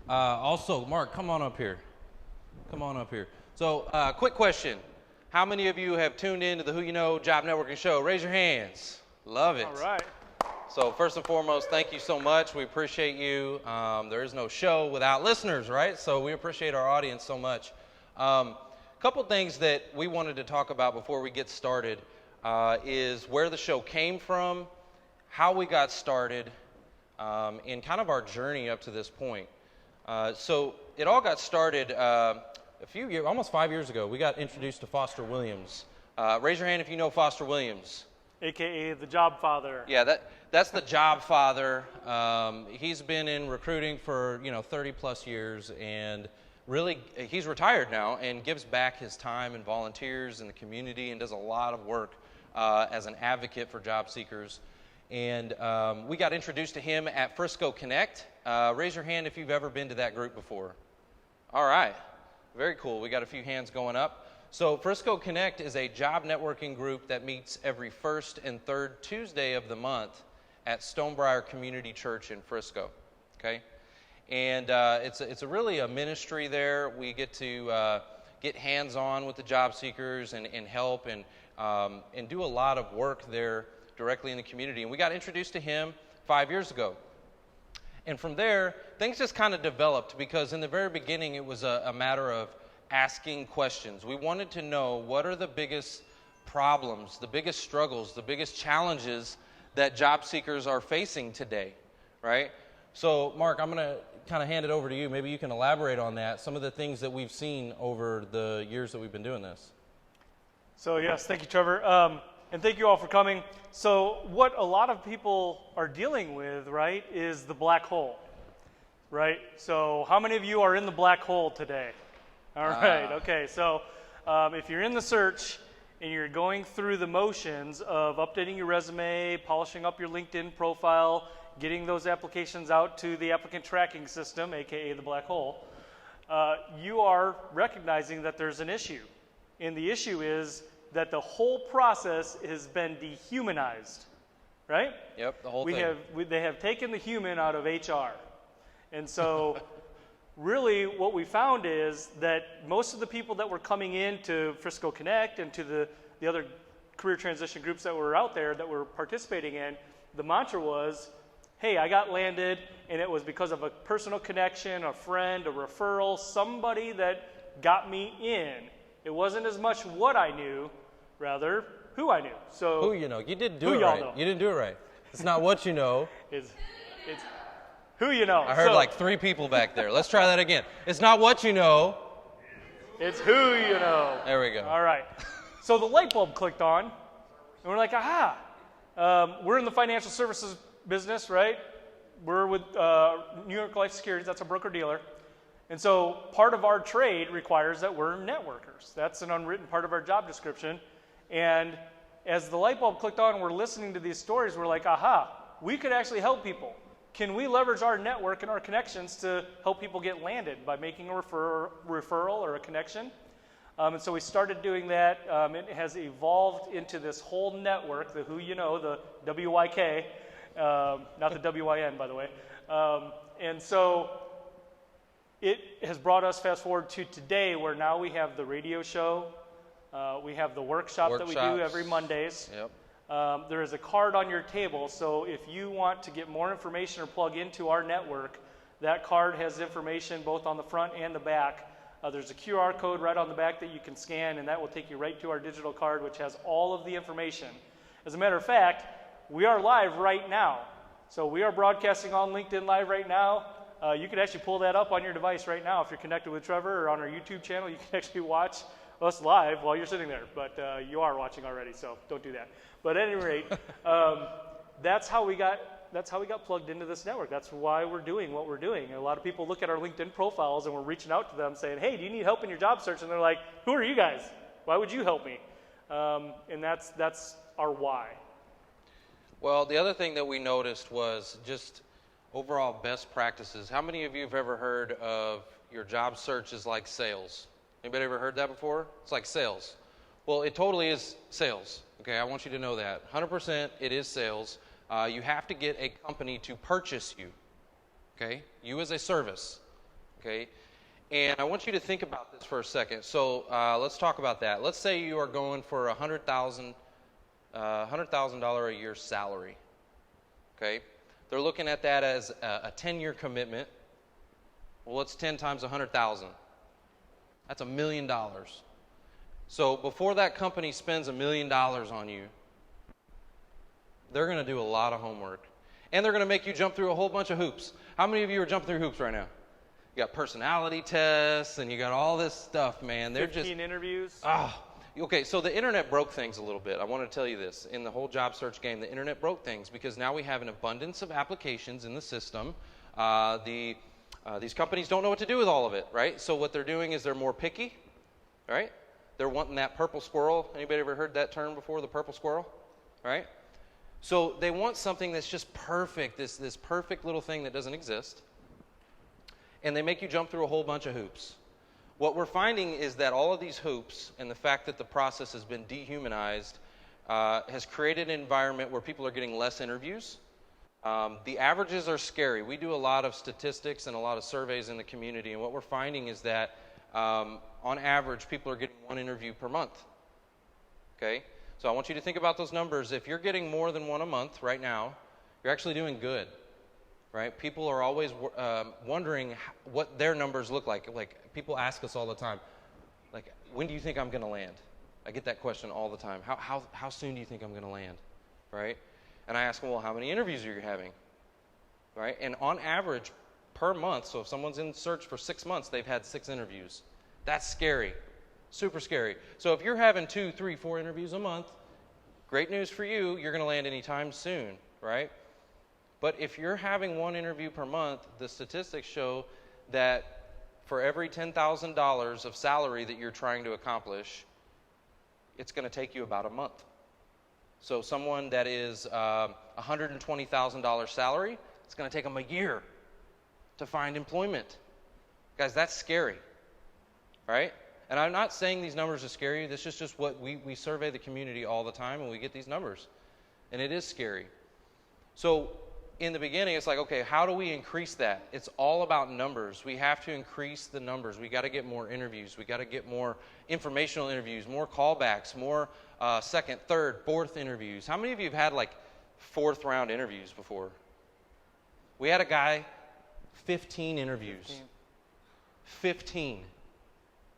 Also, Mark, come on up here. Come on up here. So, quick question. How many of you have tuned in to the Who You Know Job Networking Show? Raise your hands. Love it. All right. So, first and foremost, thank you so much. We appreciate you. There is no show without listeners, right? So, we appreciate our audience so much. Couple things that we wanted to talk about before we get started is where the show came from, how we got started, and kind of our journey up to this point. So it all got started a few years, almost 5 years ago. We got introduced to Foster Williams. Raise your hand if you know Foster Williams. AKA the Job Father. Yeah, that's the Job Father. He's been in recruiting for 30 plus years, and really he's retired now and gives back his time and volunteers in the community and does a lot of work as an advocate for job seekers. And we got introduced to him at Frisco Connect. Raise your hand if you've ever been to that group before. All right. Very cool. We got a few hands going up. So Frisco Connect is a job networking group that meets every first and third Tuesday of the month at Stonebriar Community Church in Frisco. Okay? And it's really a ministry there. We get to get hands-on with the job seekers and help and do a lot of work there directly in the community. And we got introduced to him 5 years ago. And from there, things just kind of developed because in the very beginning, it was a matter of asking questions. We wanted to know what are the biggest problems, the biggest struggles, the biggest challenges that job seekers are facing today, right? So, Mark, I'm going to kind of hand it over to you. Maybe you can elaborate on that, some of the things that we've seen over the years that we've been doing this. So, yes, thank you, Trevor. And thank you all for coming. So what a lot of people are dealing with, right, is the black hole, right? So how many of you are in the black hole today? All right, okay. So if you're in the search and you're going through the motions of updating your resume, polishing up your LinkedIn profile, getting those applications out to the applicant tracking system, aka the black hole, you are recognizing that there's an issue. And the issue is that the whole process has been dehumanized, right? Yep, the whole thing. They have taken the human out of HR. And so really what we found is that most of the people that were coming into Frisco Connect and to the other career transition groups that were out there that were participating in, the mantra was, hey, I got landed, and it was because of a personal connection, a friend, a referral, somebody that got me in. It wasn't as much what I knew, rather who I knew. So who you know. You didn't do it right. You didn't do it right. It's not what you know. It's who you know. I heard like 3 people back there. Let's try that again. It's not what you know. It's who you know. There we go. All right. So the light bulb clicked on, and we're like, aha. We're in the financial services business, right? We're with New York Life Securities. That's a broker-dealer. And so part of our trade requires that we're networkers. That's an unwritten part of our job description. And as the light bulb clicked on, we're listening to these stories. We're like, aha, we could actually help people. Can we leverage our network and our connections to help people get landed by making a referral or a connection? And so we started doing that. It has evolved into this whole network, the Who You Know, the WYK, not the WYN, by the way. And so it has brought us fast forward to today where now we have the radio show. We have the workshops that we do every Mondays. Yep. There is a card on your table, so if you want to get more information or plug into our network, that card has information both on the front and the back. There's a QR code right on the back that you can scan, and that will take you right to our digital card, which has all of the information. As a matter of fact, we are live right now. So we are broadcasting on LinkedIn Live right now. You can actually pull that up on your device right now. If you're connected with Trevor or on our YouTube channel, you can actually watch us live while you're sitting there. But you are watching already, so don't do that. But at any rate, that's how we got plugged into this network. That's why we're doing what we're doing. And a lot of people look at our LinkedIn profiles and we're reaching out to them saying, hey, do you need help in your job search? And they're like, who are you guys? Why would you help me? And that's our why. Well, the other thing that we noticed was just overall best practices. How many of you have ever heard of your job search is like sales? Anybody ever heard that before? It's like sales. Well, it totally is sales. Okay, I want you to know that. 100% it is sales. You have to get a company to purchase you. Okay? You as a service. okay? And I want you to think about this for a second. So let's talk about that. Let's say you are going for a $100,000 a year salary, okay? They're looking at that as a 10-year commitment. Well, what's 10 times 100,000? That's $1 million. So before that company spends $1 million on you, they're going to do a lot of homework. And they're going to make you jump through a whole bunch of hoops. How many of you are jumping through hoops right now? You got personality tests, and you got all this stuff, man. They're 15 interviews. Okay, so the internet broke things a little bit. I want to tell you this. In the whole job search game, the internet broke things because now we have an abundance of applications in the system. These companies don't know what to do with all of it, right? So what they're doing is they're more picky, right? They're wanting that purple squirrel. Anybody ever heard that term before, the purple squirrel? Right? So they want something that's just perfect, this perfect little thing that doesn't exist. And they make you jump through a whole bunch of hoops. What we're finding is that all of these hoops and the fact that the process has been dehumanized has created an environment where people are getting less interviews. The averages are scary. We do a lot of statistics and a lot of surveys in the community, and what we're finding is that on average, people are getting 1 interview per month. Okay? So I want you to think about those numbers. If you're getting more than 1 a month right now, you're actually doing good. Right? People are always wondering what their numbers look like. Like, people ask us all the time, like, when do you think I'm going to land? I get that question all the time. How soon do you think I'm going to land? Right? And I ask them, well, how many interviews are you having? Right? And on average, per month, so if someone's in search for 6 months, they've had 6 interviews. That's scary. Super scary. So if you're having 2, 3, 4 interviews a month, great news for you, you're going to land anytime soon, right? But if you're having 1 interview per month, the statistics show that for every $10,000 of salary that you're trying to accomplish, it's going to take you about a month. So someone that is $120,000 salary, it's going to take them a year to find employment. Guys, that's scary, right? And I'm not saying these numbers are scary. This is just what we survey the community all the time, and we get these numbers. And it is scary. So in the beginning, it's like, okay, how do we increase that? It's all about numbers. We have to increase the numbers. We got to get more interviews. We got to get more informational interviews, more callbacks, more second, third, fourth interviews. How many of you have had like 4th round interviews before? We had a guy, 15 interviews. 15.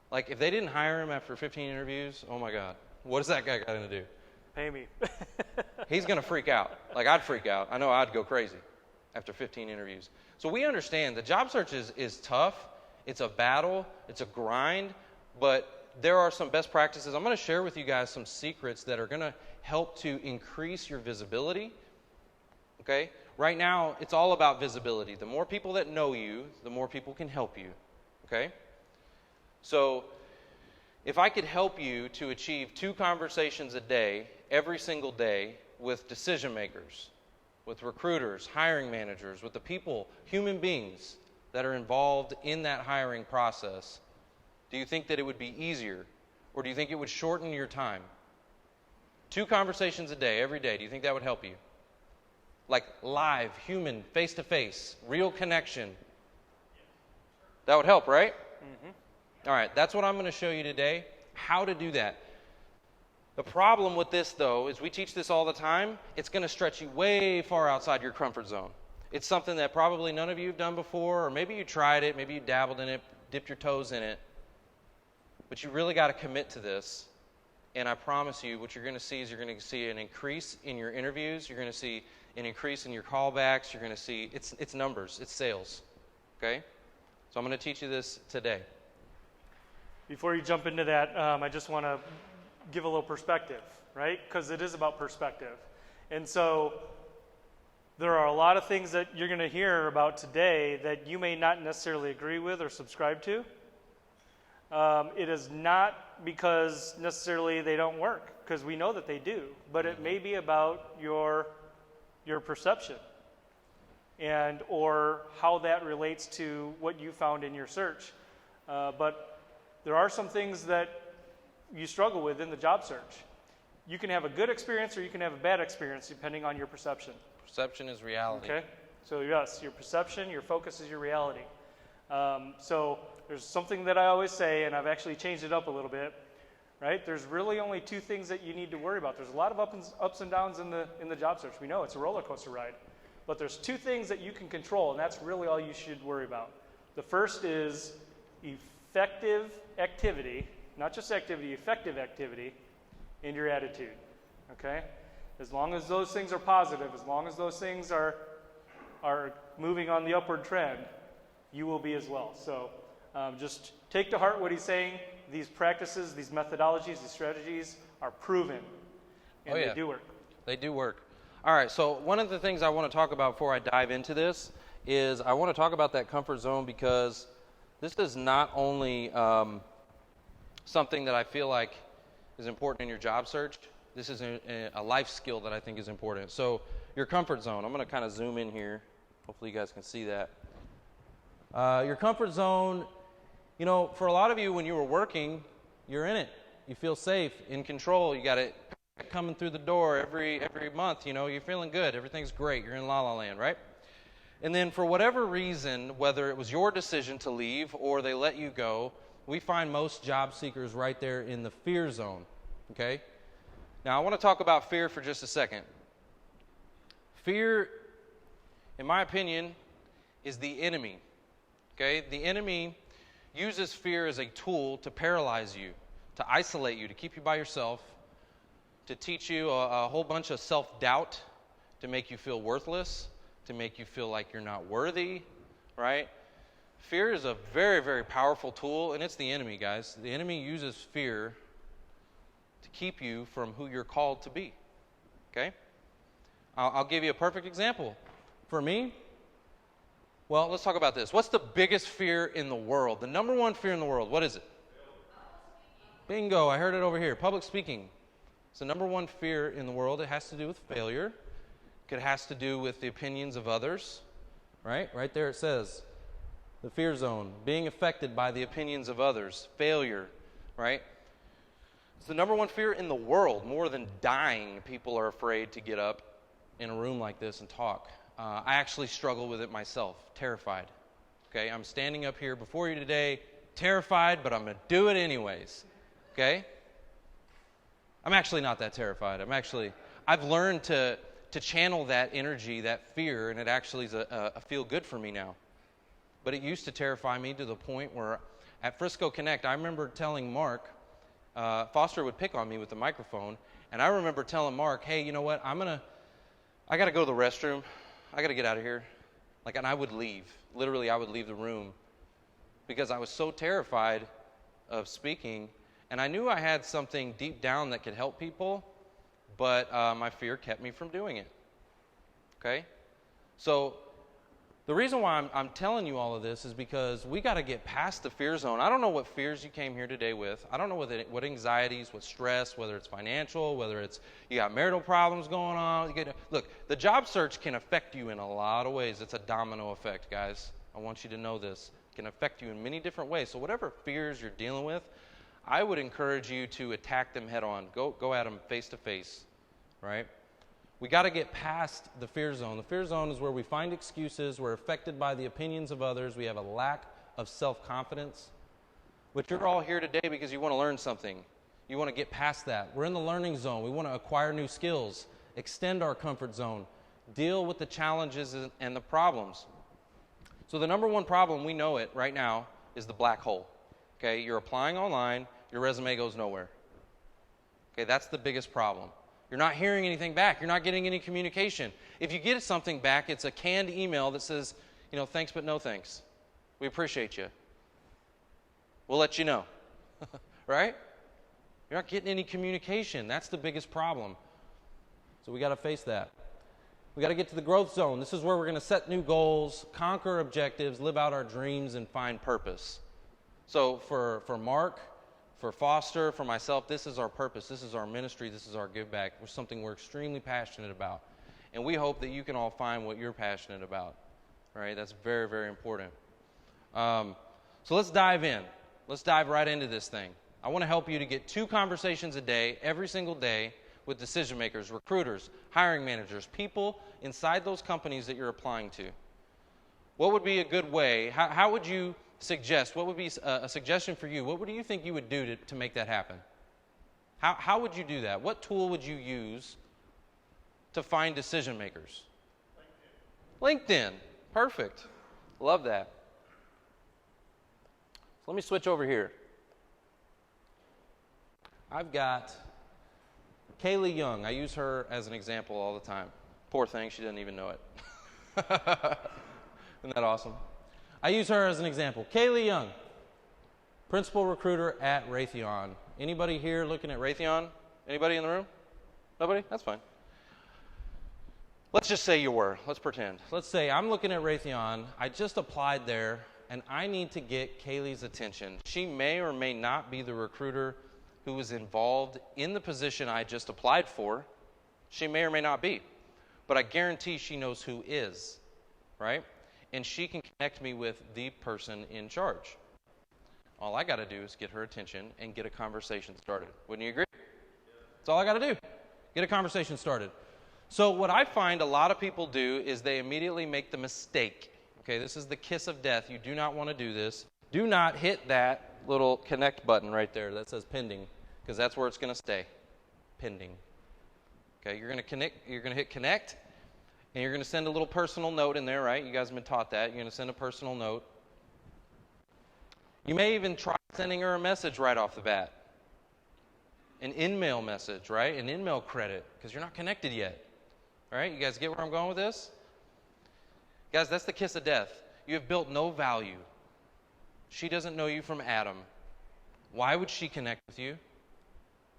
Like, if they didn't hire him after 15 interviews, oh my God, what is that guy going to do? Pay me. He's going to freak out. Like, I'd freak out. I know I'd go crazy after 15 interviews. So we understand the job search is tough. It's a battle. It's a grind. But there are some best practices. I'm going to share with you guys some secrets that are going to help to increase your visibility. Okay? Right now, it's all about visibility. The more people that know you, the more people can help you. Okay? So if I could help you to achieve 2 conversations a day, every single day, with decision makers, with recruiters, hiring managers, with the people, human beings that are involved in that hiring process, do you think that it would be easier, or do you think it would shorten your time? 2 conversations a day, every day, do you think that would help you? Like live, human, face-to-face, real connection. That would help, right? Mm-hmm. All right, that's what I'm going to show you today, how to do that. The problem with this, though, is we teach this all the time. It's going to stretch you way far outside your comfort zone. It's something that probably none of you have done before, or maybe you tried it, maybe you dabbled in it, dipped your toes in it. But you really got to commit to this. And I promise you, what you're going to see is you're going to see an increase in your interviews. You're going to see an increase in your callbacks. You're going to see, it's numbers, it's sales. Okay? So I'm going to teach you this today. Before you jump into that, I just want to give a little perspective, right? Because it is about perspective. And so there are a lot of things that you're going to hear about today that you may not necessarily agree with or subscribe to. It is not because necessarily they don't work, because we know that they do, but it may be about your perception and or how that relates to what you found in your search. But there are some things that you struggle with in the job search. You can have a good experience or you can have a bad experience depending on your perception. Perception is reality. Okay? So yes, your perception, your focus is your reality. So there's something that I always say, and I've actually changed it up a little bit, right? There's really only two things that you need to worry about. There's a lot of ups and downs in the job search. We know it's a roller coaster ride. But there's two things that you can control, and that's really all you should worry about. The first is effective activity, not just activity, effective activity, and your attitude, okay? As long as those things are positive, as long as those things are moving on the upward trend, you will be as well. So just take to heart what he's saying. These practices, these methodologies, these strategies are proven, and they do work. They do work. All right, so one of the things I want to talk about before I dive into this is I want to talk about that comfort zone, because this is not only something that I feel like is important in your job search. This is a life skill that I think is important. So your comfort zone, I'm going to kind of zoom in here. Hopefully you guys can see that. Your comfort zone, you know, for a lot of you, when you were working, you're in it. You feel safe, in control. You got it coming through the door every month. You know, you're feeling good. Everything's great. You're in la la land, right? And then for whatever reason, whether it was your decision to leave or they let you go, we find most job seekers right there in the fear zone, okay? Now, I want to talk about fear for just a second. Fear, in my opinion, is the enemy, okay? The enemy uses fear as a tool to paralyze you, to isolate you, to keep you by yourself, to teach you a whole bunch of self-doubt, to make you feel worthless, to make you feel like you're not worthy, right? Fear is a very, very powerful tool, and it's the enemy, guys. The enemy uses fear to keep you from who you're called to be, okay? I'll give you a perfect example. For me, well, let's talk about this. What's the biggest fear in the world? The number one fear in the world, what is it? Bingo, I heard it over here. Public speaking. It's the number one fear in the world. It has to do with failure. It has to do with the opinions of others, right? Right there it says, the fear zone, being affected by the opinions of others, failure, right? It's the number one fear in the world. More than dying, people are afraid to get up in a room like this and talk. I actually struggle with it myself, terrified. Okay, I'm standing up here before you today, terrified, but I'm going to do it anyways. Okay? I'm actually not that terrified. I've learned to channel that energy, that fear, and it actually is a feel good for me now. But it used to terrify me to the point where at Frisco Connect, I remember telling Mark, Foster would pick on me with the microphone, and I remember telling Mark, hey, you know what, I got to go to the restroom. I got to get out of here. And I would leave. Literally, I would leave the room because I was so terrified of speaking, and I knew I had something deep down that could help people, but my fear kept me from doing it. Okay? So the reason why I'm telling you all of this is because we got to get past the fear zone. I don't know what fears you came here today with. I don't know what anxieties, what stress, whether it's financial, whether it's you got marital problems going on. Look, the job search can affect you in a lot of ways. It's a domino effect, guys. I want you to know this. It can affect you in many different ways. So whatever fears you're dealing with, I would encourage you to attack them head on. Go at them face to face, right? We got to get past the fear zone. The fear zone is where we find excuses. We're affected by the opinions of others. We have a lack of self-confidence. But you're all here today because you want to learn something. You want to get past that. We're in the learning zone. We want to acquire new skills, extend our comfort zone, deal with the challenges and the problems. So the number one problem, we know it right now, is the black hole. Okay, you're applying online, your resume goes nowhere. Okay, that's the biggest problem. You're not hearing anything back. You're not getting any communication. If you get something back, it's a canned email that says, thanks but no thanks. We appreciate you. We'll let you know. Right? You're not getting any communication. That's the biggest problem. So we got to face that. We got to get to the growth zone. This is where we're going to set new goals, conquer objectives, live out our dreams, and find purpose. So for Mark, for Foster, for myself, this is our purpose. This is our ministry. This is our give back. It's something we're extremely passionate about. And we hope that you can all find what you're passionate about. All right? That's very, very important. So let's dive in. Let's dive right into this thing. I want to help you to get 2 conversations a day, every single day, with decision makers, recruiters, hiring managers, people inside those companies that you're applying to. What would be a good way? How would you suggest? What would be a suggestion for you? What do you think you would do to make that happen? How would you do that? What tool would you use to find decision makers? LinkedIn. Perfect. Love that. So let me switch over here. I've got Kaylee Young. I use her as an example all the time. Poor thing, she doesn't even know it. Isn't that awesome? I use her as an example. Kaylee Young, principal recruiter at Raytheon. Anybody here looking at Raytheon? Anybody in the room? Nobody? That's fine. Let's just say you were. Let's pretend. Let's say I'm looking at Raytheon. I just applied there, and I need to get Kaylee's attention. She may or may not be the recruiter who was involved in the position I just applied for. She may or may not be. But I guarantee she knows who is, right? And she can connect me with the person in charge. All I got to do is get her attention and get a conversation started. Wouldn't you agree? That's all I got to do. Get a conversation started. So what I find a lot of people do is they immediately make the mistake. Okay, this is the kiss of death. You do not want to do this. Do not hit that little connect button right there that says pending, because that's where it's going to stay. Pending. Okay, you're going to hit connect, and you're going to send a little personal note in there, right? You guys have been taught that. You're going to send a personal note. You may even try sending her a message right off the bat. An in-mail message, right? An in-mail credit, because you're not connected yet. All right, you guys get where I'm going with this? Guys, that's the kiss of death. You have built no value. She doesn't know you from Adam. Why would she connect with you?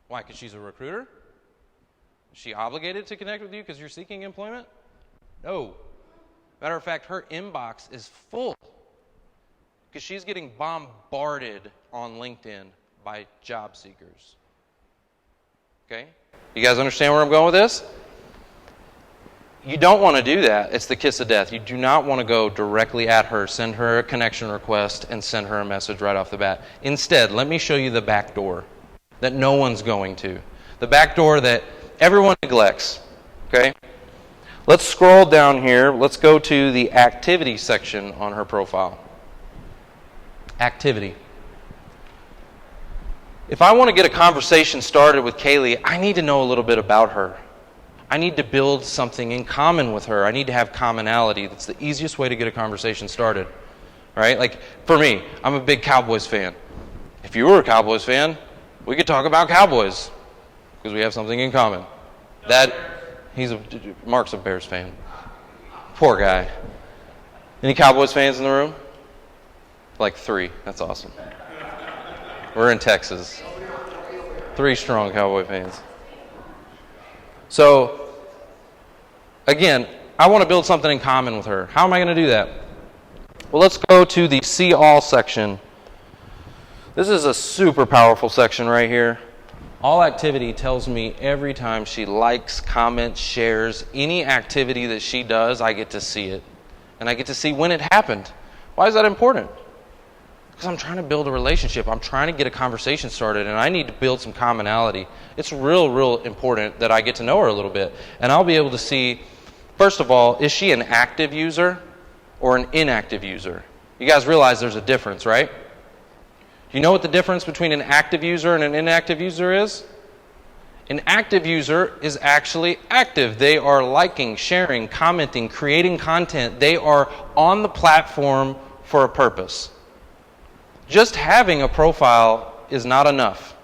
Why? Because she's a recruiter? Is she obligated to connect with you because you're seeking employment? No. Matter of fact, her inbox is full because she's getting bombarded on LinkedIn by job seekers. Okay? You guys understand where I'm going with this? You don't want to do that. It's the kiss of death. You do not want to go directly at her, send her a connection request, and send her a message right off the bat. Instead, let me show you the back door that no one's going to. The back door that everyone neglects. Okay? Let's scroll down here. Let's go to the activity section on her profile. Activity. If I want to get a conversation started with Kaylee, I need to know a little bit about her. I need to build something in common with her. I need to have commonality. That's the easiest way to get a conversation started. Right? Like, for me, I'm a big Cowboys fan. If you were a Cowboys fan, we could talk about Cowboys because we have something in common. Mark's a Bears fan. Poor guy. Any Cowboys fans in the room? Like 3. That's awesome. We're in Texas. 3 strong Cowboy fans. So, again, I want to build something in common with her. How am I going to do that? Well, let's go to the See All section. This is a super powerful section right here. All activity tells me every time she likes, comments, shares, any activity that she does, I get to see it. And I get to see when it happened. Why is that important? Because I'm trying to build a relationship. I'm trying to get a conversation started, and I need to build some commonality. It's real important that I get to know her a little bit. And I'll be able to see, first of all, is she an active user or an inactive user? You guys realize there's a difference, right? Do you know what the difference between an active user and an inactive user is? An active user is actually active. They are liking, sharing, commenting, creating content. They are on the platform for a purpose. Just having a profile is not enough.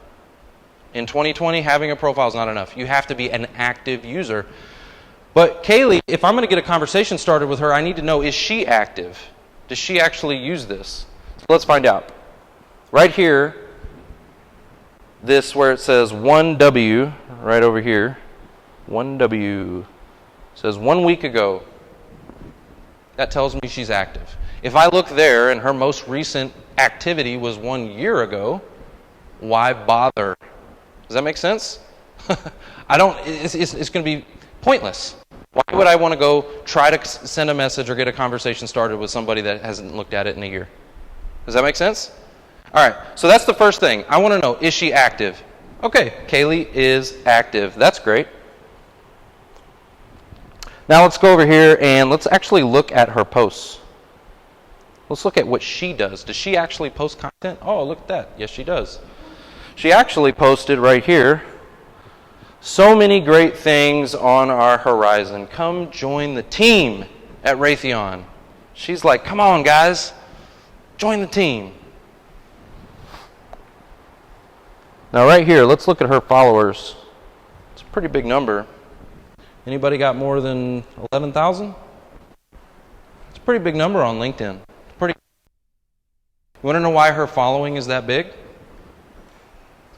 In 2020, having a profile is not enough. You have to be an active user. But Kaylee, if I'm going to get a conversation started with her, I need to know, is she active? Does she actually use this? So let's find out. Right here, this where it says 1W, right over here, 1W, says 1 week ago. That tells me she's active. If I look there and her most recent activity was 1 year ago, why bother? Does that make sense? It's going to be pointless. Why would I want to go try to send a message or get a conversation started with somebody that hasn't looked at it in a year? Does that make sense? All right, so that's the first thing. I want to know, is she active? Okay, Kaylee is active. That's great. Now let's go over here and let's actually look at her posts. Let's look at what she does. Does she actually post content? Oh, look at that. Yes, she does. She actually posted right here, so many great things on our horizon. Come join the team at Raytheon. She's like, come on, guys. Join the team. Now right here, let's look at her followers. It's a pretty big number. Anybody got more than 11,000? It's a pretty big number on LinkedIn. It's pretty. You want to know why her following is that big?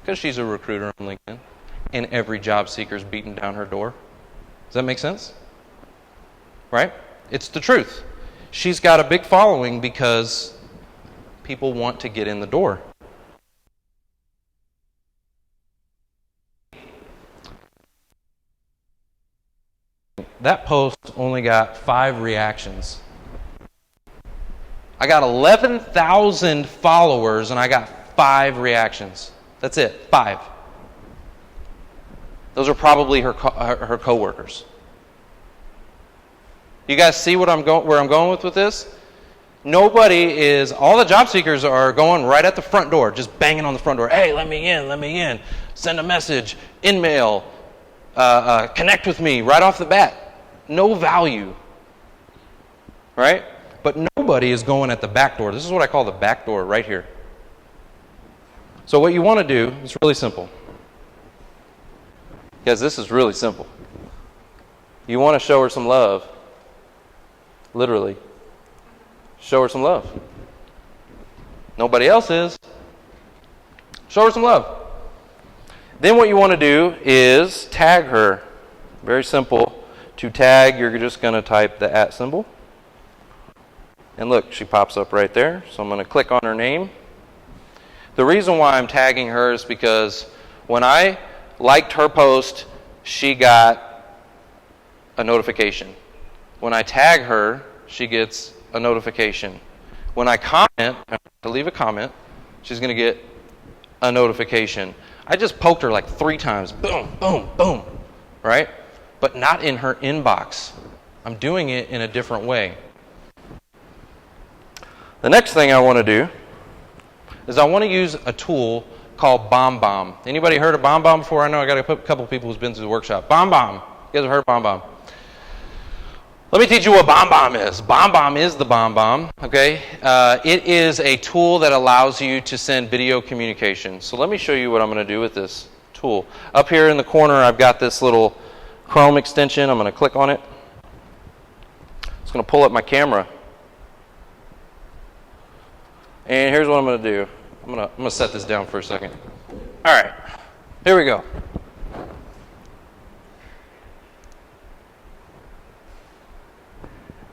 Because she's a recruiter on LinkedIn, and every job seeker's beating down her door. Does that make sense? Right? It's the truth. She's got a big following because people want to get in the door. That post only got 5 reactions. I got 11,000 followers and I got 5 reactions. That's it, 5. Those are probably her coworkers. You guys see where I'm going with this? Nobody is, all the job seekers are going right at the front door, just banging on the front door. Hey, let me in. Send a message, InMail, connect with me right off the bat. No value, right? But nobody is going at the back door. This is what I call the back door right here. So what you want to do is really simple. Guys, this is really simple. You want to show her some love. Literally. Show her some love. Nobody else is. Show her some love. Then what you want to do is tag her. Very simple. To tag, you're just going to type the @ symbol. And look, she pops up right there. So I'm going to click on her name. The reason why I'm tagging her is because when I liked her post, she got a notification. When I tag her, she gets a notification. When I comment, to leave a comment, she's going to get a notification. I just poked her like 3 times. Boom, boom, boom. Right? But not in her inbox. I'm doing it in a different way. The next thing I want to do is I want to use a tool called BombBomb. Anybody heard of BombBomb before? I know I got a couple people who's been to the workshop. BombBomb. You guys have heard of BombBomb? Let me teach you what BombBomb is. BombBomb is the BombBomb, okay? It is a tool that allows you to send video communication. So let me show you what I'm going to do with this tool. Up here in the corner, I've got this little Chrome extension. I'm going to click on it. It's going to pull up my camera. And here's what I'm going to do. I'm going to set this down for a second. All right. Here we go.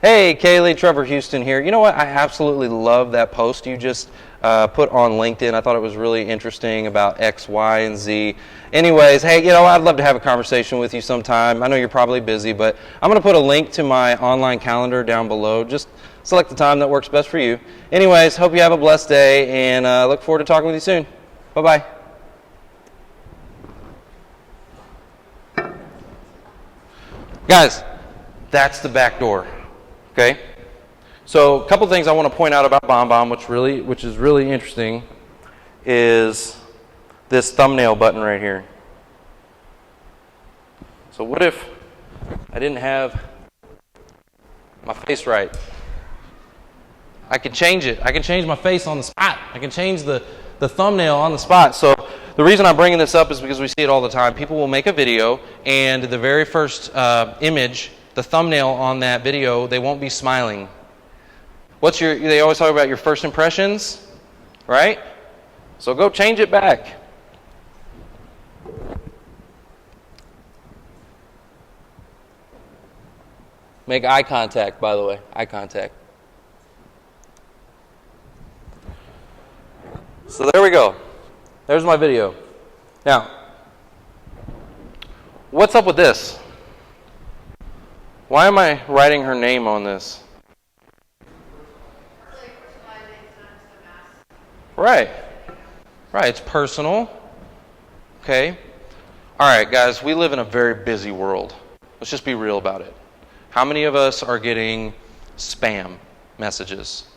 Hey, Kaylee, Trevor Houston here. You know what? I absolutely love that post you just put on LinkedIn. I thought it was really interesting about X, Y, and Z. Anyways, hey, you know, I'd love to have a conversation with you sometime. I know you're probably busy, but I'm going to put a link to my online calendar down below. Just select the time that works best for you. Anyways, hope you have a blessed day, and look forward to talking with you soon. Bye-bye. Guys, that's the back door. Okay? So a couple things I want to point out about BombBomb, which is really interesting, is this thumbnail button right here. So what if I didn't have my face right? I could change it. I can change my face on the spot. I can change the thumbnail on the spot. So the reason I'm bringing this up is because we see it all the time. People will make a video, and the very first image, the thumbnail on that video, they won't be smiling. They always talk about your first impressions, right? So go change it back. Make eye contact, by the way. Eye contact. So there we go. There's my video. Now, what's up with this? Why am I writing her name on this? Right. Right, it's personal. Okay. All right, guys, we live in a very busy world. Let's just be real about it. How many of us are getting spam messages?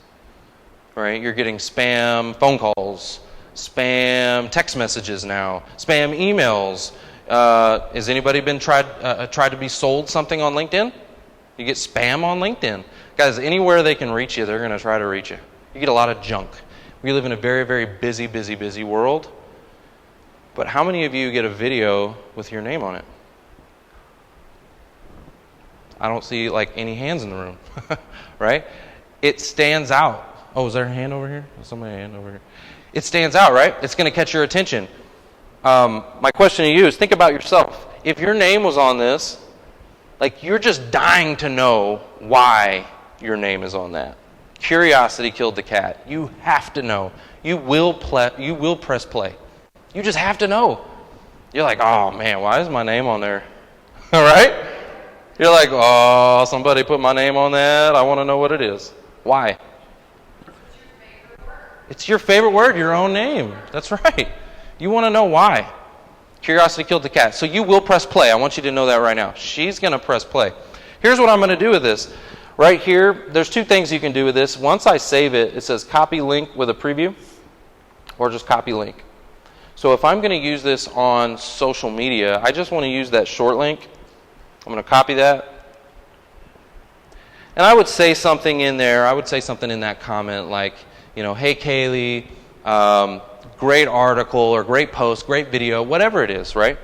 right? You're getting spam phone calls, spam text messages now, spam emails. Has anybody been tried to be sold something on LinkedIn? You get spam on LinkedIn. Guys, anywhere they can reach you, they're going to try to reach you. You get a lot of junk. We live in a very, very busy, busy, busy world. But how many of you get a video with your name on it? I don't see like any hands in the room, right? It stands out. Oh, is there a hand over here? Somebody hand over here. It stands out, right? It's going to catch your attention. My question to you is, think about yourself. If your name was on this, like you're just dying to know why your name is on that. Curiosity killed the cat. You have to know. You will press play. You just have to know. You're like, oh man, why is my name on there? All right? You're like, oh, somebody put my name on that. I want to know what it is. Why? It's your favorite word, your own name. That's right. You want to know why. Curiosity killed the cat. So you will press play. I want you to know that right now. She's going to press play. Here's what I'm going to do with this. Right here, there's two things you can do with this. Once I save it, it says copy link with a preview, or just copy link. So if I'm going to use this on social media, I just want to use that short link. I'm going to copy that. And I would say something in there. I would say something in that comment like, hey, Kaylee, great article or great post, great video, whatever it is, right?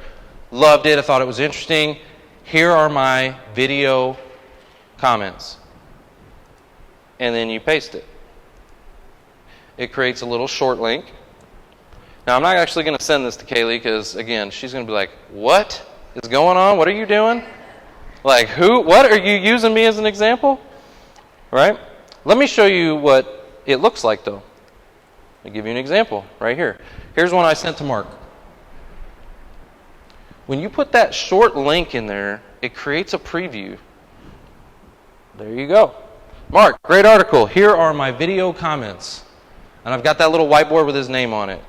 Loved it. I thought it was interesting. Here are my video comments. And then you paste it. It creates a little short link. Now, I'm not actually going to send this to Kaylee because, again, she's going to be like, what is going on? What are you doing? Like, what are you using me as an example? Right? Let me show you what it looks like, though. I'll give you an example right here. Here's one I sent to Mark. When you put that short link in there, it creates a preview. There you go. Mark, great article. Here are my video comments. And I've got that little whiteboard with his name on it.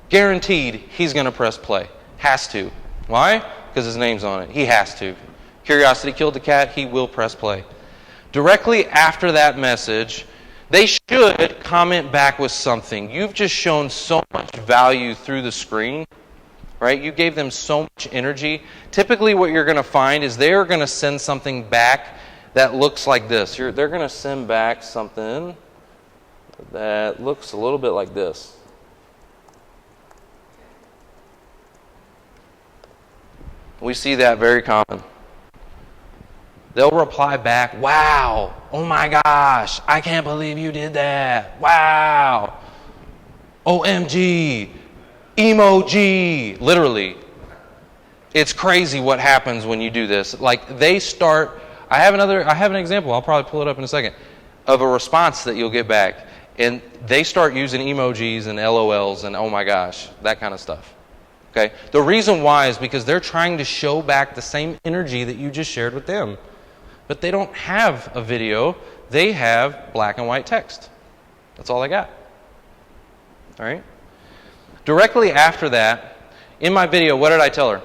Guaranteed, he's going to press play. Has to. Why? Because his name's on it. He has to. Curiosity killed the cat. He will press play. Directly after that message, they should comment back with something. You've just shown so much value through the screen, right? You gave them so much energy. Typically what you're going to find is they're going to send something back that looks like this. They're going to send back something that looks a little bit like this. We see that very common. They'll reply back, wow, oh my gosh, I can't believe you did that. Wow. OMG, emoji. Literally. It's crazy what happens when you do this. Like they start, I have an example, I'll probably pull it up in a second, of a response that you'll get back. And they start using emojis and LOLs and oh my gosh, that kind of stuff. Okay? The reason why is because they're trying to show back the same energy that you just shared with them. But they don't have a video. They have black and white text. That's all they got. All right? Directly after that, in my video, what did I tell her?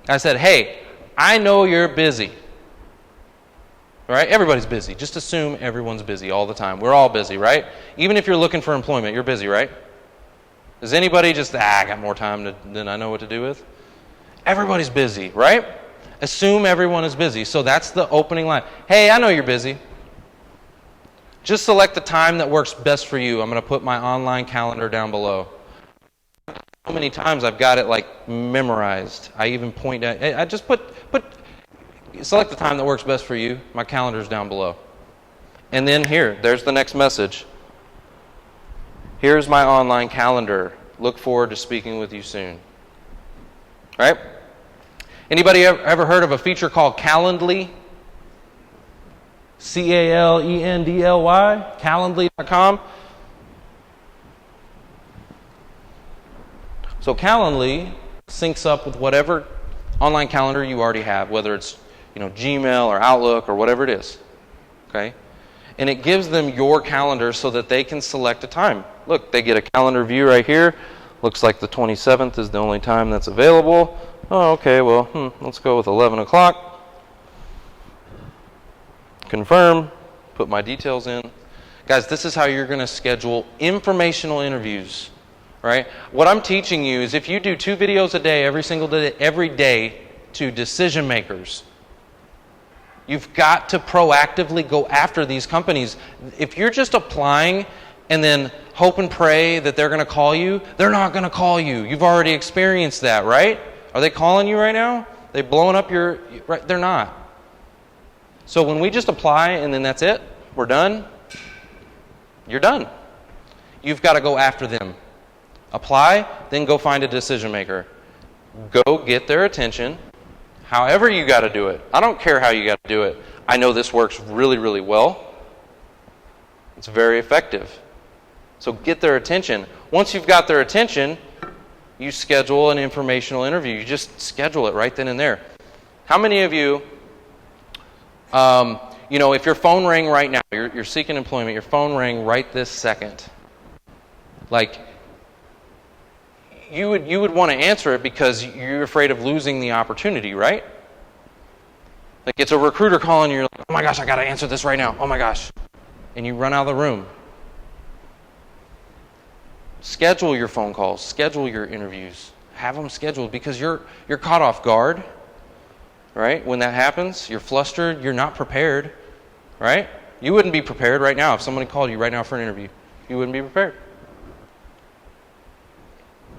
I said, hey, I know you're busy. All right? Everybody's busy. Just assume everyone's busy all the time. We're all busy, right? Even if you're looking for employment, you're busy, right? Does anybody just, I got more time than I know what to do with? Everybody's busy, right? Assume everyone is busy. So that's the opening line. Hey, I know you're busy. Just select the time that works best for you. I'm going to put my online calendar down below. So many times I've got it like memorized. I even point at, I just select the time that works best for you. My calendar's down below. And then there's the next message. Here's my online calendar. Look forward to speaking with you soon. All right? Anybody ever heard of a feature called Calendly? C-A-L-E-N-D-L-Y? Calendly.com? So Calendly syncs up with whatever online calendar you already have, whether it's Gmail or Outlook or whatever it is. Okay? And it gives them your calendar so that they can select a time. Look, they get a calendar view right here. Looks like the 27th is the only time that's available. Oh, okay, well, let's go with 11 o'clock. Confirm, put my details in. Guys, this is how you're going to schedule informational interviews, right? What I'm teaching you is if you do 2 videos a day, every single day, every day to decision makers, you've got to proactively go after these companies. If you're just applying and then hope and pray that they're going to call you, they're not going to call you. You've already experienced that, right? Are they calling you right now? They blowing up your... Right? They're not. So when we just apply and then that's it, we're done, you're done. You've got to go after them. Apply, then go find a decision maker. Go get their attention. However you got to do it. I don't care how you got to do it. I know this works really, really well. It's very effective. So get their attention. Once you've got their attention, you schedule an informational interview. You just schedule it right then and there. How many of you, if your phone rang right now, you're seeking employment, your phone rang right this second, like, you would want to answer it because you're afraid of losing the opportunity, right? Like it's a recruiter calling you, you're like, oh my gosh, I got to answer this right now. Oh my gosh. And you run out of the room. Schedule your phone calls. Schedule your interviews. Have them scheduled because you're caught off guard, right? When that happens, you're flustered. You're not prepared, right? You wouldn't be prepared right now if somebody called you right now for an interview. You wouldn't be prepared.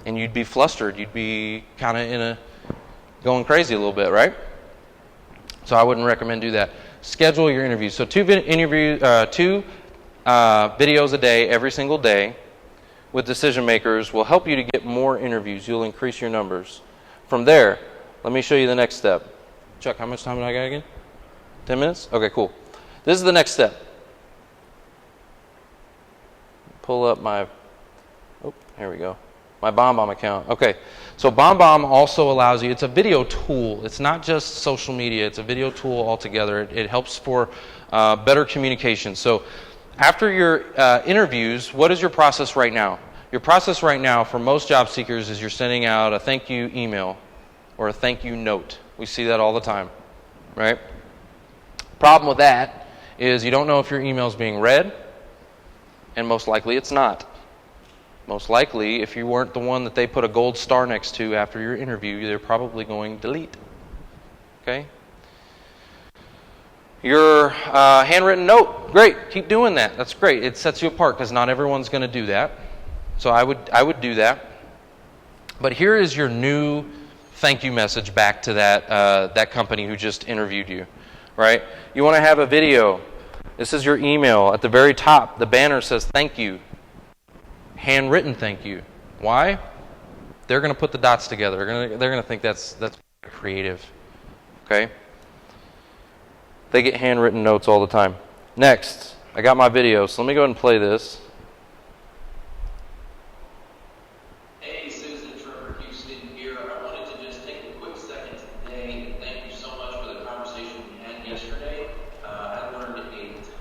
And you'd be flustered. You'd be kind of going crazy a little bit, right? So I wouldn't recommend do that. Schedule your interviews. So 2 videos a day, every single day, with decision makers will help you to get more interviews. You'll increase your numbers. From there, let me show you the next step. Chuck, how much time do I got again? 10 minutes? Okay, cool. This is the next step. Pull up my, here we go. My BombBomb account. Okay, so BombBomb also allows you, it's a video tool. It's not just social media. It's a video tool altogether. It helps for better communication. So after your interviews, what is your process right now? Your process right now for most job seekers is you're sending out a thank you email or a thank you note. We see that all the time, right? Problem with that is you don't know if your email is being read, and most likely it's not. Most likely, if you weren't the one that they put a gold star next to after your interview, they're probably going delete. Okay? Your handwritten note, great. Keep doing that. That's great. It sets you apart because not everyone's going to do that. So I would do that. But here is your new thank you message back to that company who just interviewed you, right? You want to have a video. This is your email. At the very top, the banner says thank you. Handwritten thank you. Why? They're going to put the dots together. They're going to think that's creative. Okay? They get handwritten notes all the time. Next, I got my video, so let me go ahead and play this. Hey, Susan Trevor Houston here. I wanted to just take a quick second today and thank you so much for the conversation we had yesterday. I learned a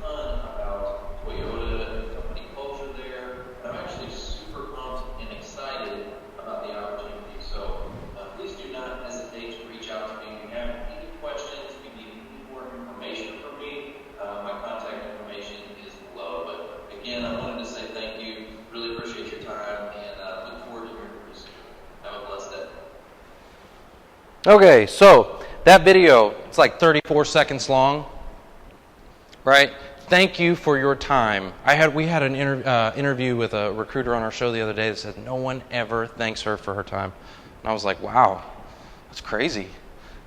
ton about Toyota and company culture there. I'm actually super pumped and excited about the opportunity. So please do not hesitate to reach out to me if you have any questions, if you need any more information from me. My contact information is below. But again, I wanted to say thank you. Really appreciate your time and look forward to hearing from you soon. Have a blessed day. Okay, so that video, it's like 34 seconds long, right? Thank you for your time. We had an interview with a recruiter on our show the other day that said no one ever thanks her for her time. And I was like, wow, that's crazy.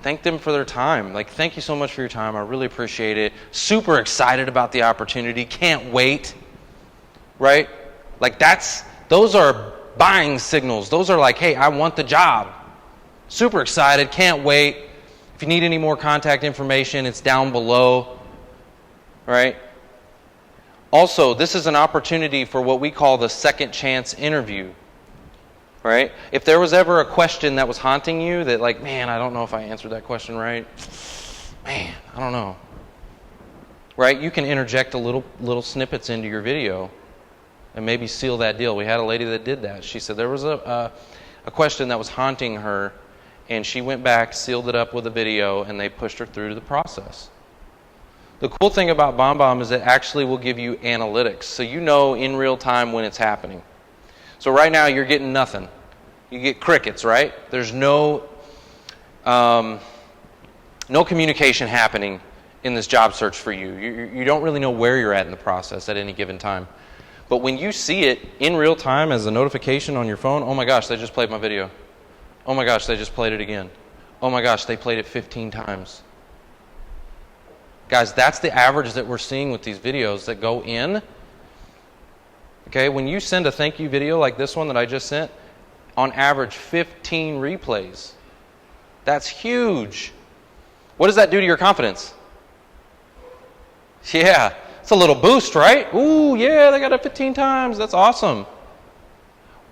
Thank them for their time. Like, thank you so much for your time. I really appreciate it. Super excited about the opportunity. Can't wait. Right? Like, those are buying signals. Those are like, hey, I want the job. Super excited. Can't wait. If you need any more contact information, it's down below. Right? Also, this is an opportunity for what we call the second chance interview. Right? If there was ever a question that was haunting you that like, man, I don't know if I answered that question right. Man, I don't know. Right? You can interject a little snippets into your video and maybe seal that deal. We had a lady that did that. She said there was a question that was haunting her, and she went back, sealed it up with a video, and they pushed her through the process. The cool thing about BombBomb is it actually will give you analytics, so you know in real time when it's happening. So right now you're getting nothing. You get crickets, right? There's no communication happening in this job search for you. You don't really know where you're at in the process at any given time. But when you see it in real time as a notification on your phone, oh my gosh, they just played my video. Oh my gosh, they just played it again. Oh my gosh, they played it 15 times. Guys, that's the average that we're seeing with these videos that go in. Okay, when you send a thank you video like this one that I just sent, on average 15 replays. That's huge. What does that do to your confidence? Yeah, it's a little boost, right? Ooh, yeah, they got it 15 times. That's awesome.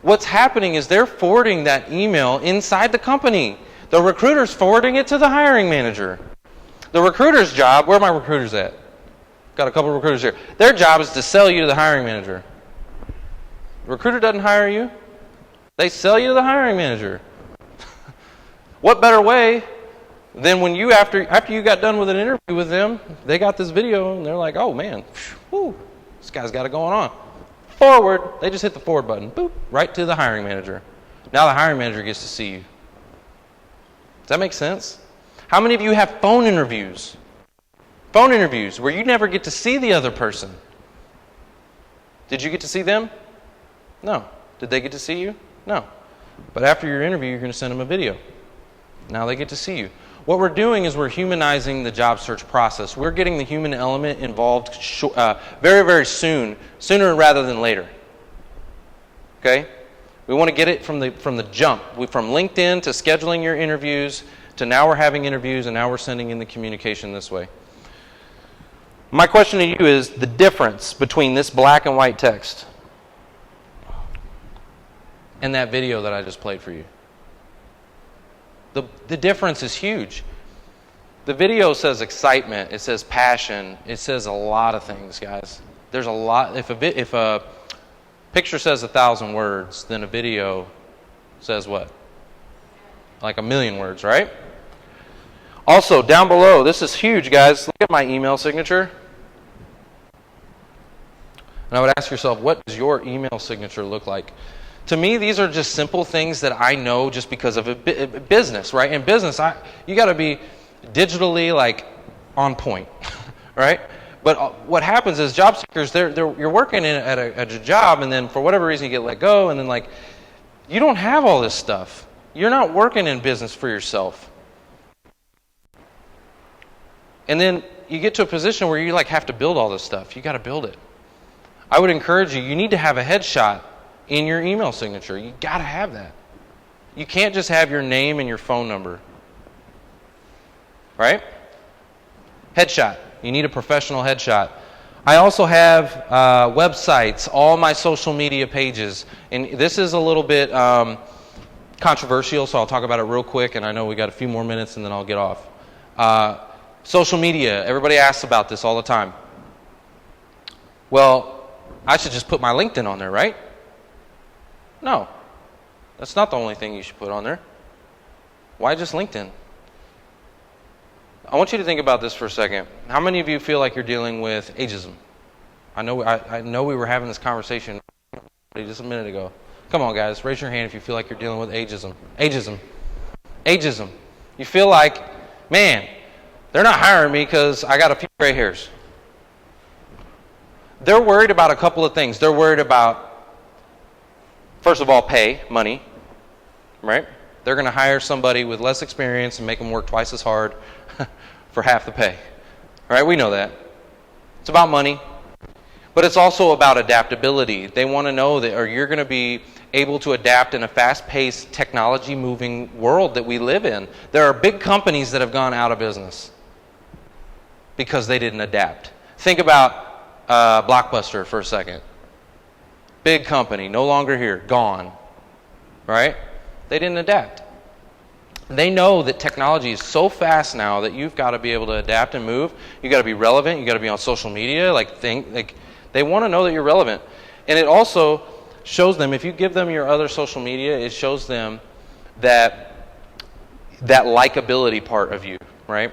What's happening is they're forwarding that email inside the company. The recruiter's forwarding it to the hiring manager. The recruiter's job, where are my recruiters at? Got a couple of recruiters here. Their job is to sell you to the hiring manager. The recruiter doesn't hire you. They sell you to the hiring manager. What better way than when you, after you got done with an interview with them, they got this video and they're like, oh man, whew, this guy's got it going on. Forward, they just hit the forward button, boop, right to the hiring manager. Now the hiring manager gets to see you. Does that make sense? How many of you have phone interviews? Phone interviews where you never get to see the other person. Did you get to see them? No. Did they get to see you? No. But after your interview, you're going to send them a video. Now they get to see you. What we're doing is we're humanizing the job search process. We're getting the human element involved very, very soon, sooner rather than later. Okay? We want to get it from the jump. From LinkedIn to scheduling your interviews to now we're having interviews and now we're sending in the communication this way. My question to you is the difference between this black and white text and that video that I just played for you. The difference is huge. The video says excitement, it says passion, it says a lot of things, guys. There's a lot. If a picture says 1,000 words, then a video says what? Like 1,000,000 words, right? Also, down below, this is huge, guys. Look at my email signature. And I would ask yourself, what does your email signature look like? To me, these are just simple things that I know just because of a business, right? In business, you got to be digitally like on point, right? But what happens is job seekers, you're working at a job, and then for whatever reason you get let go, and then like you don't have all this stuff. You're not working in business for yourself. And then you get to a position where you like have to build all this stuff. You got to build it. I would encourage you, you need to have a headshot in your email signature. You got to have that. You can't just have your name and your phone number. Right? Headshot. You need a professional headshot. I also have websites, all my social media pages. And this is a little bit controversial, so I'll talk about it real quick, and I know we got a few more minutes and then I'll get off. Social media, everybody asks about this all the time. Well, I should just put my LinkedIn on there, right? No. That's not the only thing you should put on there. Why just LinkedIn? I want you to think about this for a second. How many of you feel like you're dealing with ageism? I know we were having this conversation just a minute ago. Come on, guys. Raise your hand if you feel like you're dealing with ageism. Ageism. You feel like, man, they're not hiring me because I got a few gray hairs. They're worried about a couple of things. They're worried about, first of all, pay, money, right? They're going to hire somebody with less experience and make them work twice as hard for half the pay, right? We know that. It's about money, but it's also about adaptability. They want to know that, or you're going to be able to adapt in a fast-paced, technology-moving world that we live in. There are big companies that have gone out of business because they didn't adapt. Think about Blockbuster for a second. Big company, no longer here, gone, right? They didn't adapt. They know that technology is so fast now that you've got to be able to adapt and move. You've got to be relevant. You've got to be on social media. They want to know that you're relevant. And it also shows them, if you give them your other social media, it shows them that likability part of you, right?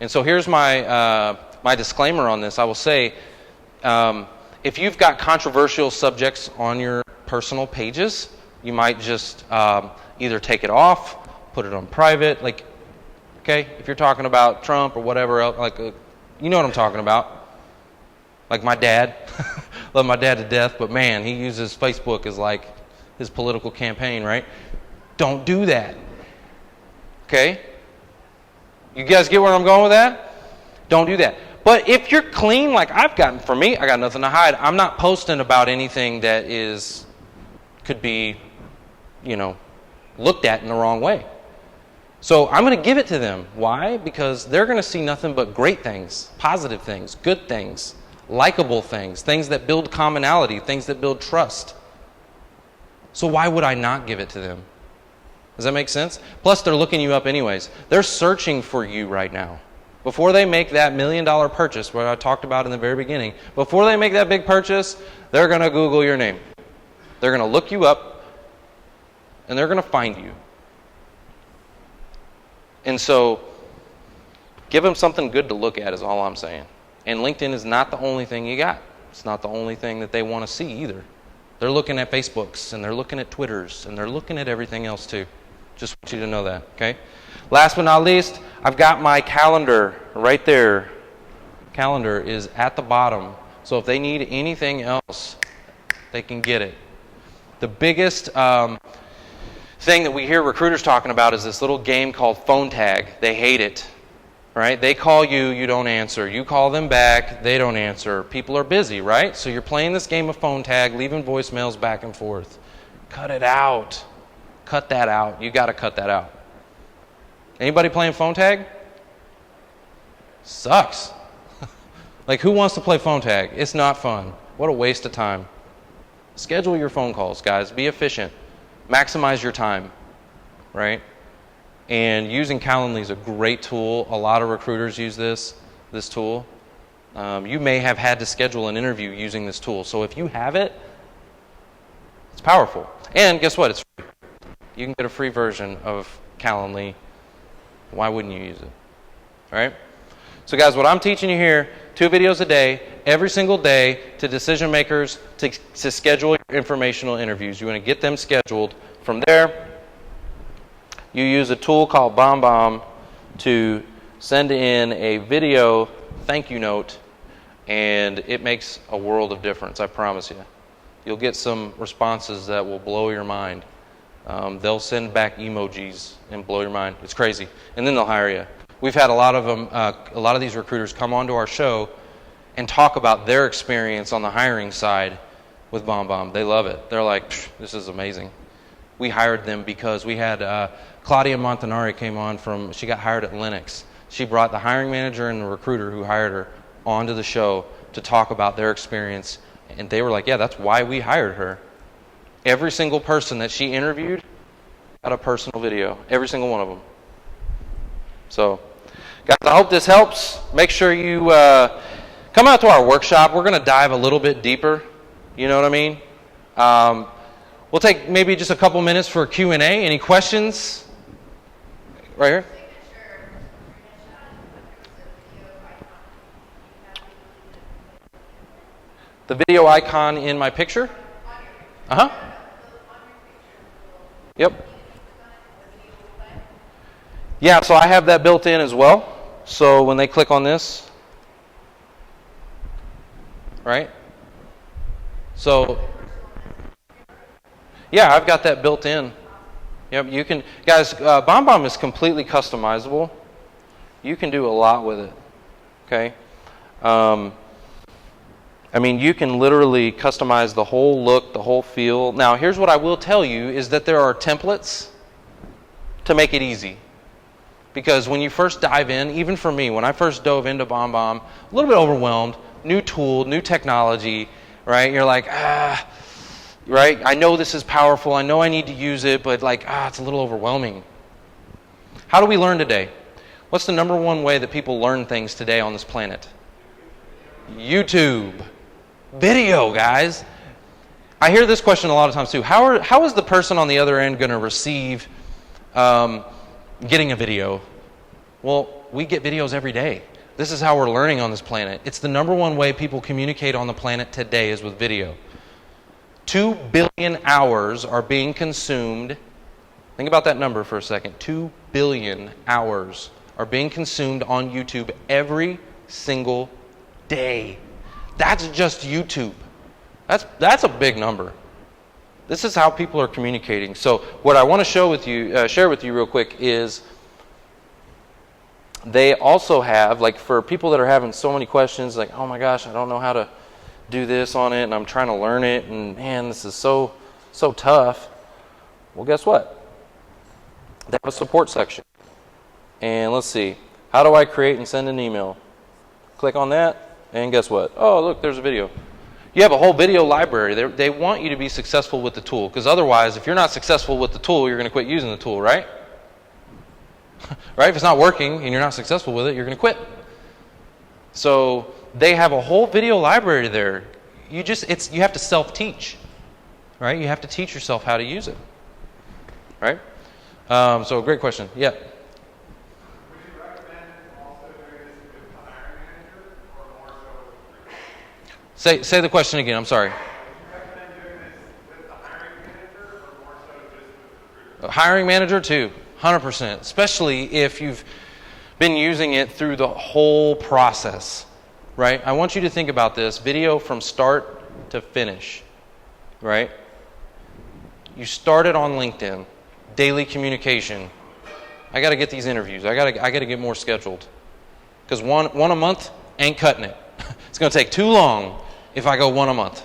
And so here's my my disclaimer on this, I will say, if you've got controversial subjects on your personal pages, you might just either take it off, put it on private, like, okay, if you're talking about Trump or whatever else, like, you know what I'm talking about. Like my dad, love my dad to death, but man, he uses Facebook as like his political campaign, right? Don't do that. Okay? You guys get where I'm going with that? Don't do that. But if you're clean, like I've gotten, for me, I got nothing to hide. I'm not posting about anything that could be, looked at in the wrong way. So I'm going to give it to them. Why? Because they're going to see nothing but great things, positive things, good things, likable things, things that build commonality, things that build trust. So why would I not give it to them? Does that make sense? Plus, they're looking you up anyways. They're searching for you right now. Before they make that $1 million purchase, what I talked about in the very beginning, before they make that big purchase, they're going to Google your name. They're going to look you up, and they're going to find you. And so, give them something good to look at is all I'm saying. And LinkedIn is not the only thing you got. It's not the only thing that they want to see either. They're looking at Facebooks, and they're looking at Twitters, and they're looking at everything else too. Just want you to know that, okay? Last but not least, I've got my calendar right there. Calendar is at the bottom. So if they need anything else, they can get it. The biggest thing that we hear recruiters talking about is this little game called phone tag. They hate it, right? They call you, you don't answer. You call them back, they don't answer. People are busy, right? So you're playing this game of phone tag, leaving voicemails back and forth. Cut it out. Cut that out. You got to cut that out. Anybody playing phone tag? Sucks. Like, who wants to play phone tag? It's not fun. What a waste of time. Schedule your phone calls, guys. Be efficient. Maximize your time, right? And using Calendly is a great tool. A lot of recruiters use this tool. You may have had to schedule an interview using this tool. So if you have it, it's powerful. And guess what? It's free. You can get a free version of Calendly. Why wouldn't you use it? All right? So guys, what I'm teaching you here, 2 videos a day, every single day, to decision makers to schedule your informational interviews. You want to get them scheduled. From there, you use a tool called BombBomb to send in a video thank you note, and it makes a world of difference, I promise you. You'll get some responses that will blow your mind. They'll send back emojis and blow your mind. It's crazy. And then they'll hire you. We've had a lot of these recruiters come onto our show and talk about their experience on the hiring side with BombBomb. They love it. They're like, this is amazing. We hired them because we had Claudia Montanari came on she got hired at Linux. She brought the hiring manager and the recruiter who hired her onto the show to talk about their experience. And they were like, yeah, that's why we hired her. Every single person that she interviewed got a personal video. Every single one of them. So, guys, I hope this helps. Make sure you come out to our workshop. We're going to dive a little bit deeper. You know what I mean? We'll take maybe just a couple minutes for Q&A. Any questions? Right here. The video icon in my picture? Uh-huh. Yep. Yeah, so I have that built in as well. So when they click on this, right? So, yeah, I've got that built in. Yep, you can, guys, BombBomb is completely customizable. You can do a lot with it, okay? I mean, you can literally customize the whole look, the whole feel. Now, here's what I will tell you is that there are templates to make it easy. Because when you first dive in, even for me, when I first dove into BombBomb, a little bit overwhelmed, new tool, new technology, right? You're like, right? I know this is powerful. I know I need to use it, but like, it's a little overwhelming. How do we learn today? What's the number one way that people learn things today on this planet? YouTube. Video, guys. I hear this question a lot of times too. How is the person on the other end going to receive getting a video? Well, we get videos every day. This is how we're learning on this planet. It's the #1 way people communicate on the planet today is with video. 2 billion hours are being consumed. Think about that number for a second. 2 billion hours are being consumed on YouTube every single day. That's just YouTube. That's a big number. This is how people are communicating. So what I want to share with you real quick is they also have, like for people that are having so many questions, like, oh my gosh, I don't know how to do this on it, and I'm trying to learn it, and man, this is so tough. Well, guess what? They have a support section. And let's see, how do I create and send an email? Click on that, and guess what? Oh, look, there's a video. You have a whole video library. They want you to be successful with the tool, because otherwise, if you're not successful with the tool, you're going to quit using the tool, right? Right? If it's not working and you're not successful with it, you're going to quit. So they have a whole video library there. You have to self-teach, right? You have to teach yourself how to use it, right? So great question. Yeah. Would you recommend also doing this with the hiring manager or more so with the recruiter? Say the question again. I'm sorry. Would you recommend doing this with the hiring manager or more so just with the recruiter? Hiring manager too, 100%. Especially if you've been using it through the whole process, right? I want you to think about this video from start to finish, right? You started on LinkedIn, daily communication. I got to get these interviews. I got to get more scheduled, because one a month ain't cutting it. It's going to take too long if I go one a month.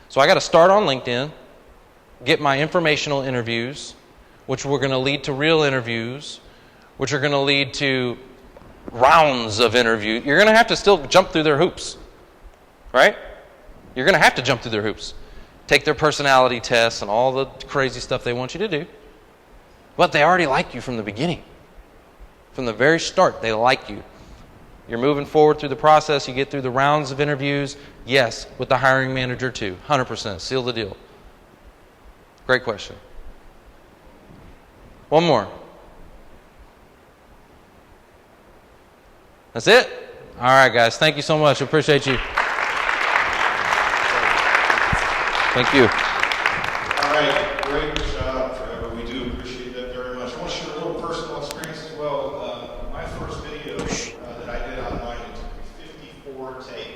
So I got to start on LinkedIn, get my informational interviews, which were going to lead to real interviews, which are going to lead to rounds of interviews. You're going to have to still jump through their hoops, right? You're going to have to jump through their hoops. Take their personality tests and all the crazy stuff they want you to do. But they already like you from the beginning. From the very start, they like you. You're moving forward through the process. You get through the rounds of interviews. Yes, with the hiring manager too. 100%. Seal the deal. Great question. One more. That's it? All right, guys. Thank you so much. Appreciate you. Thank you. All right, great job, Trevor. We do appreciate that very much. I want to share a little personal experience as well. My first video that I did online, it took me 54 takes.